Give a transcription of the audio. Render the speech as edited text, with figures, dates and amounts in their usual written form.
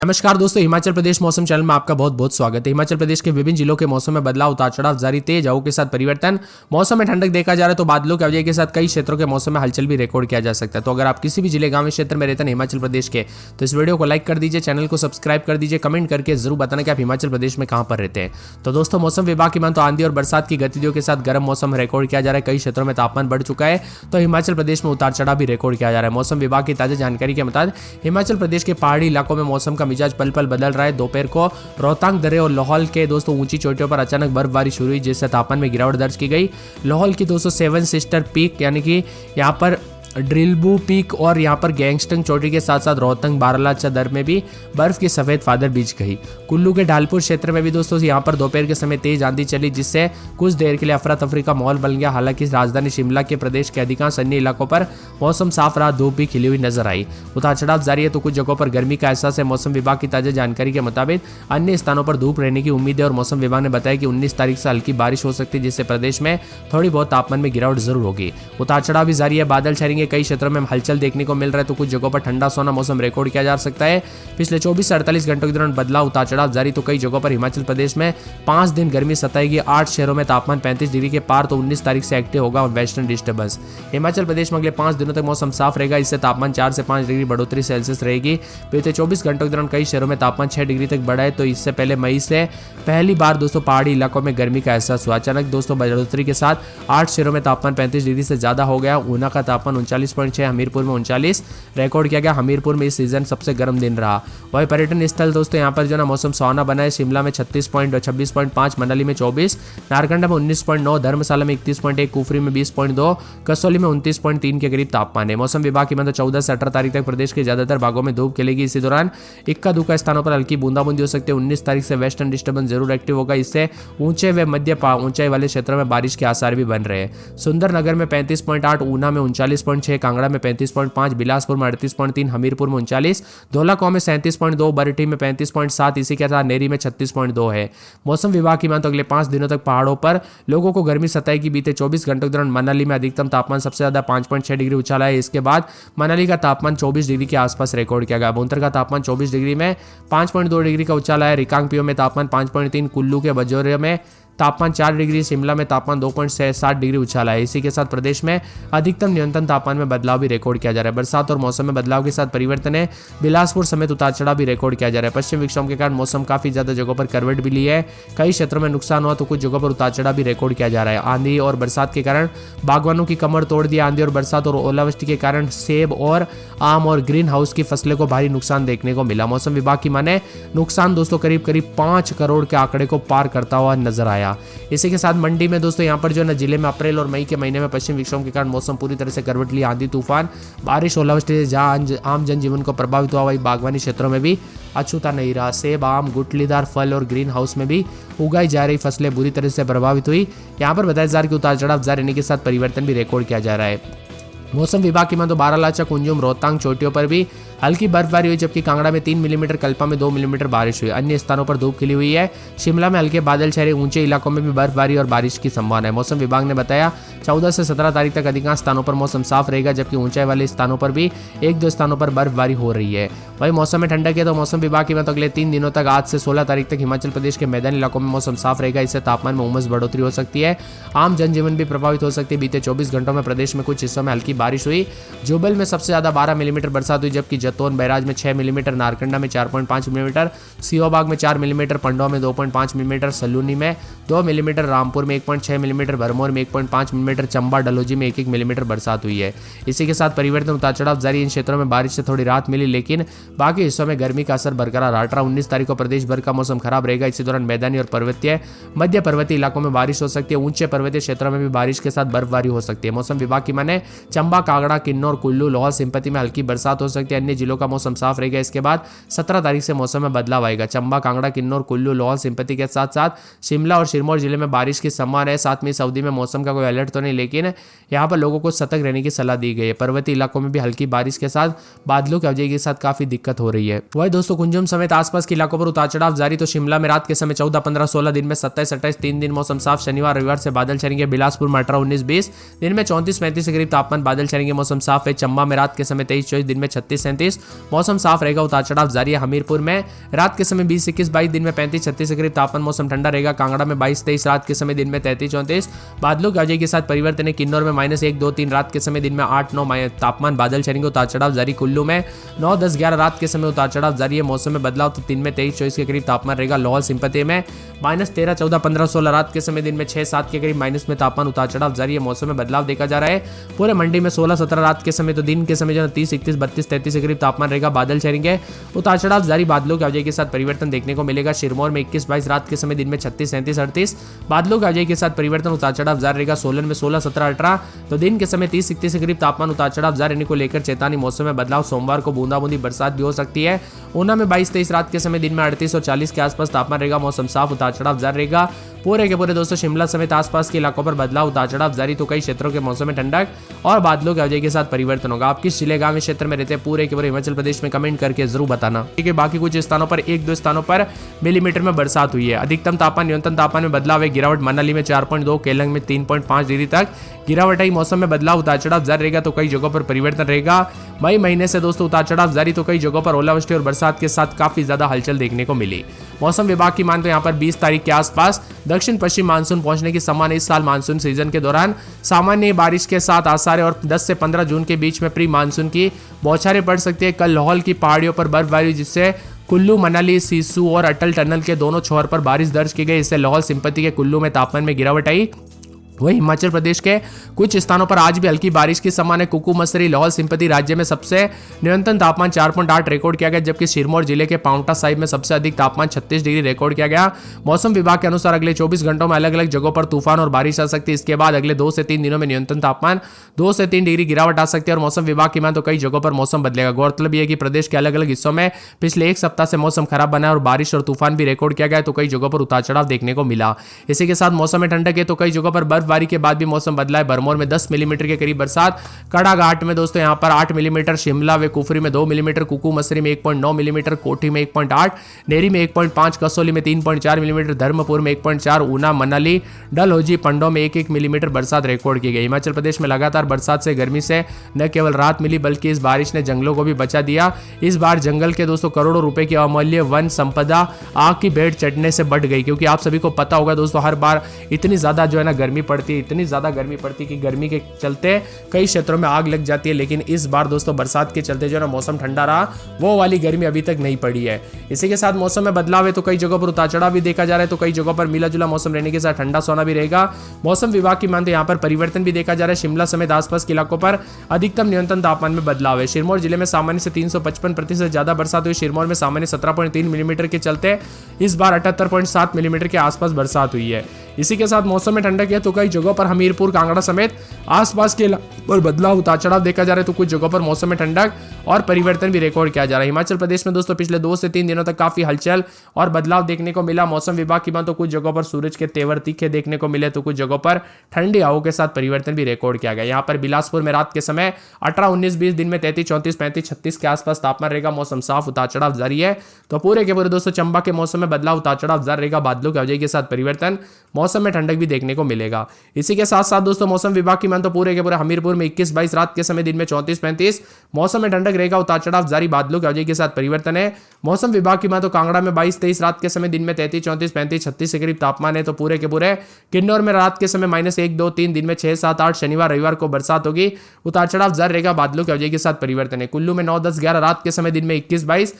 नमस्कार दोस्तों, हिमाचल प्रदेश मौसम चैनल में आपका बहुत बहुत स्वागत है। हिमाचल प्रदेश के विभिन्न जिलों के मौसम में बदलाव, उतार चढ़ाव जारी, तेज हवाओं के साथ परिवर्तन, मौसम में ठंडक देखा जा रहा है तो बादलों की वजह के साथ कई क्षेत्रों के मौसम में हलचल भी रिकॉर्ड किया जा सकता है। तो अगर आप किसी भी जिले, गांव, क्षेत्र में रहते हैं हिमाचल प्रदेश के, तो इस वीडियो को लाइक कर दीजिए, चैनल को सब्सक्राइब कर दीजिए, कमेंट करके जरूर बताना कि आप हिमाचल प्रदेश में कहां पर रहते हैं। तो दोस्तों, मौसम विभाग की मान तो आंधी और बरसात की गतिविधियों के साथ गर्म मौसम रिकॉर्ड किया जा रहा है। कई क्षेत्रों में तापमान बढ़ चुका है, तो हिमाचल प्रदेश में उतार चढ़ाव भी रिकॉर्ड किया जा रहा है। मौसम विभाग की ताजा जानकारी के मुताबिक हिमाचल प्रदेश के पहाड़ी इलाकों में मौसम का मिजाज पल पल बदल रहा है। दोपहर को रोहतांग दर्रे और लाहौल के दोस्तों ऊंची चोटियों पर अचानक बर्फबारी शुरू हुई, जिससे तापमान में गिरावट दर्ज की गई। लाहौल की दोस्तों सेवन सिस्टर पीक यानी कि यहाँ पर ड्रिलबू पीक और यहाँ पर गैंगस्टंग चोटी के साथ साथ रोहतंग बारालाचा दर में भी बर्फ की सफेद फादर बीच गई। कुल्लू के ढालपुर क्षेत्र में भी दोस्तों यहाँ पर दोपहर के समय तेज आंधी चली, जिससे कुछ देर के लिए अफरा तफरी का माहौल बन गया। हालांकि राजधानी शिमला के प्रदेश के अधिकांश अन्य इलाकों पर मौसम साफ रहा, धूप भी खिली हुई नजर आई। उतार चढ़ाव जारी है तो कुछ जगहों पर गर्मी का एहसास है। मौसम विभाग की ताजा जानकारी के मुताबिक अन्य स्थानों पर धूप रहने की उम्मीद है और मौसम विभाग ने बताया कि 19 तारीख से हल्की बारिश हो सकती है, जिससे प्रदेश में थोड़ी बहुत तापमान में गिरावट जरूर होगी। उतार चढ़ाव भी जारी है, बादल छाएंगे, कई क्षेत्रों में हलचल देखने को मिल रहा है तो कुछ जगहों पर ठंडा सोना मौसम रिकॉर्ड किया जा सकता है। पिछले 24 से 48 घंटों के दौरान बदलाव, उतार चढ़ाव जारी, तो कई जगहों पर हिमाचल प्रदेश में 5 दिन गर्मी सताएगी। 8 शहरों में तापमान 35 डिग्री के पार, तो 19 तारीख से एक्टिव होगा वेस्टर्न डिस्टर्बेंस। हिमाचल प्रदेश में अगले 5 दिनों तक मौसम साफ रहेगा, इससे तापमान 4 से 5 डिग्री बढ़ोतरी सेल्सियस रहेगी। बीते 24 घंटों के दौरान कई शहरों में तापमान 6 डिग्री तक बढ़ा है, तो इससे पहले मई से पहली बार दोस्तों पहाड़ी इलाकों में गर्मी का एहसास हुआ। अचानक दोस्तों बढ़ोतरी के साथ 8 शहरों में तापमान 35 डिग्री से ज्यादा हो गया। ऊना का तापमान 39.6, हमीरपुर में 39 रिकॉर्ड किया गया। हमीरपुर में इस सीजन सबसे गर्म दिन रहा। वही पर्यटन स्थल दोस्तों यहाँ पर जो ना मौसम सुहाना बना है। शिमला में 26.5, मनाली में 24, नारकंडा में 19.9, धर्मशाला में 31.1, कुफरी में 20.2, कसौली में 29.3 के करीब तापमान है। मौसम विभाग की मतलब 14 से 18 तारीख तक प्रदेश के ज्यादातर भागों में धूप खिलेगी। इसी दौरान इक्का दुक्का स्थानों पर हल्की बूंदाबूंदी हो सकती है। 19 तारीख से वेस्टर्न डिस्टर्बेंस जरूर एक्टिव होगा, इससे ऊंचे व मध्य ऊंचाई वाले क्षेत्रों में बारिश के आसार भी बन रहे हैं। सुंदरनगर में 35.8, ऊना में 39.6, कांगड़ा में 35.5, बिलासपुर में 38.3, हमीरपुर में 39, धौलाकुआं में 37.2, बरठी में 35.7, इसी के साथ नेरी में 36.2 है। मौसम विभाग की मान तो अगले 5 दिनों तक पहाड़ों पर लोगों को गर्मी सताएगी। बीते 24 घंटों के दौरान मनाली में अधिकतम तापमान सबसे ज्यादा 5.6 डिग्री उछाला है। इसके बाद मनाली का तापमान 24 डिग्री के आसपास रिकॉर्ड किया गया। भुंतर का तापमान 24 डिग्री में 5.2 डिग्री का उछाला है। रिकांगपिओ में तापमान 5.3, कुल्लू के बजौरे में तापमान 4 डिग्री, शिमला में तापमान 2.7 डिग्री उछाला है। इसी के साथ प्रदेश में अधिकतम न्यूनतम तापमान में बदलाव भी रिकॉर्ड किया जा रहा है। बरसात और मौसम में बदलाव के साथ परिवर्तन है। बिलासपुर समेत उतार चढ़ाव भी रिकॉर्ड किया जा रहा है। पश्चिम विक्षोभ के कारण मौसम काफी ज्यादा जगहों पर करवट भी ली है। कई क्षेत्रों में नुकसान हुआ तो कुछ जगहों पर उतार चढ़ाव भी रिकॉर्ड किया जा रहा है। आंधी और बरसात के कारण बागवानों की कमर तोड़ दी। आंधी और बरसात और ओलावृष्टि के कारण सेब और आम और ग्रीन हाउस की फसलों को भारी नुकसान देखने को मिला। मौसम विभाग की माने नुकसान दोस्तों करीब 5 करोड़ के आंकड़े को पार करता हुआ नजर आया। इसी के साथ मंडी में दोस्तों यहाँ पर जो है जिले में अप्रैल और मई के महीने में पश्चिम विक्षोभ के कारण मौसम पूरी तरह से करवट ली। आंधी, तूफान, बारिश, ओलावृष्टि से जहां आम जनजीवन को प्रभावित हुआ, वही बागवानी क्षेत्रों में भी अछूता नहीं रहा। सेब, आम, गुठलीदार फल और ग्रीन हाउस में भी उगाई जा रही फसलें बुरी तरह से प्रभावित हुई। यहाँ पर बताया जा रहा है कि उतार चढ़ाव जारी रहने के साथ परिवर्तन भी रिकॉर्ड किया जा रहा है। मौसम विभाग की मान तो बारालाचा, कुंजुम, रोहतांग चोटियों पर भी हल्की बर्फबारी हुई, जबकि कांगड़ा में 3 मिलीमीटर, कल्पा में 2 मिलीमीटर बारिश हुई। अन्य स्थानों पर धूप खिली हुई है। शिमला में हल्के बादल छाए, ऊंचे इलाकों में भी बर्फबारी और बारिश की संभावना है। मौसम विभाग ने बताया 14 से 17 तारीख तक अधिकांश स्थानों पर मौसम साफ रहेगा, जबकि ऊंचाई वाले स्थानों पर भी 1-2 स्थानों पर बर्फबारी हो रही है। वही मौसम में ठंडक है तो मौसम विभाग की अगले 3 दिनों तक आज से 16 तारीख तक हिमाचल प्रदेश के मैदानी इलाकों में मौसम साफ रहेगा। इससे तापमान में उमस बढ़ोतरी हो सकती है। आम जनजीवन भी प्रभावित हो सकती है। बीते 24 घंटों में प्रदेश में कुछ हिस्सों में हल्की बारिश हुई। जुबल में सबसे ज्यादा 12 मिलीमीटर बरसात हुई, जबकि जतोन बैराज में 6 मिलीमीटर, नारकंडा में 4.5 मिलीमीटर, सियोबाग में 4 मिलीमीटर, पंडवा में 2.5 मिलीमीटर, सलूनी में 2 मिलीमीटर, रामपुर में 1.6 मिलीमीटर, भरमौर में 1.5 मिलीमीटर, चंबा, डलहौजी में 1-1 मिलीमीटर बरसात हुई है। इसी के साथ परिवर्तन, उतार चढ़ाव जारी। इन क्षेत्रों में बारिश से थोड़ी राहत मिली, लेकिन बाकी हिस्सों में गर्मी का असर बरकरार रहा। 18-19 तारीख को प्रदेश भर का मौसम खराब रहेगा। इसी दौरान मैदानी और पर्वतीय, मध्य पर्वतीय इलाकों में बारिश हो सकती है। ऊंचे पर्वतीय क्षेत्रों में भी बारिश के साथ बर्फबारी हो सकती है। मौसम विभाग की माने चंबा, कांगड़ा, किन्नौर, कुल्लू, लाहौल स्पीति में हल्की बरसात हो सकती है। अन्य जिलों का मौसम साफ रहेगा। इसके बाद 17 तारीख से मौसम में बदलाव आएगा। चंबा, कांगड़ा, किन्नौर, कुल्लू, लाहौल स्पीति के साथ साथ शिमला और सिरमौर जिले में बारिश की संभावना है। साथ में इस अवधि में मौसम का कोई अलर्ट तो नहीं, लेकिन यहाँ पर लोगों को सतर्क रहने की सलाह दी गई है। पर्वतीय इलाकों में भी हल्की बारिश के साथ बादलों की वजह के साथ काफी दिक्कत हो रही है। वही दोस्तों कुंजम समेत आसपास के इलाकों पर उतार चढ़ाव जारी। तो शिमला में रात के समय 14, 15, 16, दिन में 27, 28, 3 दिन मौसम साफ। शनिवार रविवार से बादल छाएंगे। बिलासपुर में 18, 19, 20, दिन में 34, 35 के करीब तापमान, बादल छाएंगे, मौसम साफ है। चंबा में रात के समय 23, 24, दिन में 36, 37, 34, मौसम साफ रहेगा, उतार चढ़ाव जारी है। हमीरपुर में रात के समय 20, 21, 22, दिन में 35, 36 के करीब तापमान, मौसम ठंडा रहेगा। कांगड़ा में 22, 23, रात के समय, दिन में 33, 34, बादलों की आवाजाही के साथ परिवर्तन है। किन्नौर में -1, 2, 3, रात के समय, दिन में 8, 9 तापमान, बादल छाएंगे, उतार चढ़ाव जारी। कुल्लू में 9, 10, 11 रात के समय, उतार चढ़ाव जारी है। मौसम में बदलाव, तो दिन में 23, 24 के करीब तापमान रहेगा। लाहौल स्पीति में -13, 14, 15, 16 रात के समय, दिन में 6, 7 के करीब माइनस में तापमान, उतार चढ़ाव जारी है। मौसम में बदलाव देखा जा रहा है। पूरे मंडी में 16, 17 रात के समय, तो दिन के समय जो 30, 31, 32, 33 के करीब तापमान रहेगा। बादल छाएंगे, उतार चढ़ाव जारी, बादलों की आवाजाही के साथ परिवर्तन देखने को मिलेगा। सिरमौर में 21, 22 रात के समय, दिन में 36, 37, 38, बादलों की आवाजाही के साथ परिवर्तन, उतार चढ़ाव जारी रहेगा। सोलन में 16, 17, 18, तो दिन के समय 30, 31 के करीब तापमान, उतार चढ़ाव जारी रहने को लेकर चेतावनी। मौसम में बदलाव, सोमवार को बूंदाबूंदी बरसात भी हो सकती है। ऊना में 22, 23 रात के समय, दिन में 38 और 40 के आसपास तापमान रहेगा। मौसम साफ, उतार चढ़ाव जारी रहेगा। पूरे के पूरे दोस्तों शिमला समेत आसपास के इलाकों पर बदलाव, उतार चढ़ाव जारी, तो कई क्षेत्रों के मौसम में ठंडक और बादलों की आवाजाही के साथ परिवर्तन होगा। आप किस जिले गांव क्षेत्र में रहते हैं पूरे के पूरे हिमाचल प्रदेश में कमेंट करके जरूर बताना। ठीक है, बाकी कुछ स्थानों पर 1-2 स्थानों पर मिलीमीटर में बरसात हुई है। अधिकतम तापमान, न्यूनतम तापमान में बदलाव है। गिरावट मनाली में 4.2, केलंग में 3.5 डिग्री तक गिरावट आई। मौसम में बदलाव, उतार चढ़ाव जारी रहेगा, तो कई जगहों पर परिवर्तन रहेगा। मई महीने से दोस्तों उतार चढ़ाव जारी, तो कई जगहों पर ओलावृष्टि और बरसात के साथ काफी ज्यादा हलचल देखने को मिली। मौसम विभाग की मान तो यहाँ पर 20 तारीख के आसपास दक्षिण पश्चिम मानसून पहुंचने की संभावना। इस साल मानसून सीजन के दौरान सामान्य बारिश के साथ आसार है और 10 से 15 जून के बीच में प्री मानसून की बौछारें पड़ सकती है। कल लाहौल की पहाड़ियों पर बर्फबारी, जिससे कुल्लू, मनाली, सिसु और अटल टनल के दोनों छोर पर बारिश दर्ज की गई। इससे लाहौल स्पीति के कुल्लू में तापमान में गिरावट आई। वहीं हिमाचल प्रदेश के कुछ स्थानों पर आज भी हल्की बारिश की संभावना है। कुकू, मसरी, लाहौल स्पीति राज्य में सबसे न्यूनतम तापमान 4.8 रिकॉर्ड किया गया, जबकि सिरमौर जिले के पांवटा साहिब में सबसे अधिक तापमान 36 डिग्री रिकॉर्ड किया गया। मौसम विभाग के अनुसार अगले 24 घंटों में अलग अलग जगहों पर तूफान और बारिश आ सकती है। इसके बाद अगले 2 से 3 दिनों में न्यूनतम तापमान 2 से 3 डिग्री गिरावट आ सकती है। और मौसम विभाग की मान तो कई जगहों पर मौसम बदलेगा। गौरतलब यह कि प्रदेश के अलग अलग हिस्सों में पिछले एक सप्ताह से मौसम खराब बना है और बारिश और तूफान भी रिकॉर्ड किया गया, तो कई जगहों पर उतार चढ़ाव देखने को मिला। इसी के साथ मौसम में ठंडक है, तो कई जगहों पर बर्फबारी के बाद भी मौसम बदला है। भरमौर में 10 मिलीमीटर के करीब बरसात, कड़ाघाट में दोस्तों यहां पर 8 मिलीमीटर, शिमला व कुफरी में 2 मिलीमीटर, कुकू मसरी में 1.9 मिलीमीटर, कोठी में 1.8, नेरी में 1.5, कसौली में 3.4 मिलीमीटर, धर्मपुर में 1.4, ऊना, मनाली, डलहौजी, पंडो में 1-1 मिलीमीटर बरसात रिकॉर्ड की गई। हिमाचल प्रदेश में लगातार बरसात से गर्मी से न केवल राहत मिली, बल्कि इस बारिश ने जंगलों को भी बचा दिया। इस बार जंगल के दोस्तों करोड़ों रुपए की अमूल्य वन संपदा आग की भेंट चढ़ने से बढ़ गई, क्योंकि आप सभी को पता होगा दोस्तों हर बार इतनी ज्यादा जो है ना गर्मी पड़ती है, इतनी ज्यादा गर्मी पड़ती है कि गर्मी के चलते कई क्षेत्रों में आग लग जाती है। लेकिन इस बार दोस्तों बरसात के चलते जो है ना मौसम ठंडा रहा, वो वाली गर्मी अभी तक नहीं पड़ी है। इसी के साथ मौसम में बदलाव है, तो कई जगहों पर उतार चढ़ाव भी देखा जा रहा है, तो कई जगहों पर मिला जुला मौसम रहने के साथ ठंडा सोना भी रहेगा। मौसम विभाग की मानते यहाँ पर परिवर्तन भी देखा जा रहा है। शिमला समेत आसपास के इलाकों पर अधिकतम न्यूनतम तापमान में बदलाव है। सिरमौर जिले में सामान्य से 355% ज्यादा बरसात हुई। सिरमौर में सामान्य 17.3 मिलीमीटर के चलते इस बार 78.7 मिलीमीटर के आसपास बरसात हुई है। इसी के साथ मौसम में ठंडक है, तो कई जगहों पर हमीरपुर, कांगड़ा समेत आसपास के इलाकों पर बदलाव, उतार चढ़ाव देखा जा रहा है, तो कुछ जगहों पर मौसम में ठंडक और परिवर्तन भी रिकॉर्ड किया जा रहा है। हिमाचल प्रदेश में दोस्तों पिछले 2 से 3 दिनों तक काफी हलचल और बदलाव देखने को मिला। मौसम विभाग की बात तो कुछ जगहों पर सूरज के तेवर तीखे देखने को मिले, तो कुछ जगहों पर ठंडी हवाओं के साथ परिवर्तन भी रिकॉर्ड किया गया। यहाँ पर बिलासपुर में रात के समय 18, 19, 20, दिन में 33, 34, 35, 36 के आसपास तापमान रहेगा। मौसम साफ, उतार चढ़ाव जारी है, तो पूरे के पूरे दोस्तों चंबा के मौसम में बदलाव, उतार चढ़ाव जारी रहेगा। बादलों की आवाजाही के साथ परिवर्तन, मौसम में ठंडक भी देखने को मिलेगा। इसी के साथ साथ दोस्तों मौसम विभाग की मान तो पूरे के पूरे हमीरपुर में 21, 22 रात के समय, दिन में 34, 35 मौसम में ठंडक रहेगा, उतार चढ़ाव जारी, बादलों की आवाजाही के साथ परिवर्तन है। मौसम विभाग की मान तो कांगड़ा में 22, 23 रात के समय, दिन में 33, 34, 35, 36 के करीब तापमान है, तो पूरे के पूरे किन्नौर में रात के समय -1, 2, 3, दिन में 6, 7, 8 शनिवार रविवार को बरसात होगी, उतार चढ़ाव जारी रहेगा, बादलों की आवाजाही के साथ परिवर्तन है। कुल्लू में 9, 10, 11 रात के समय, दिन में 21, 22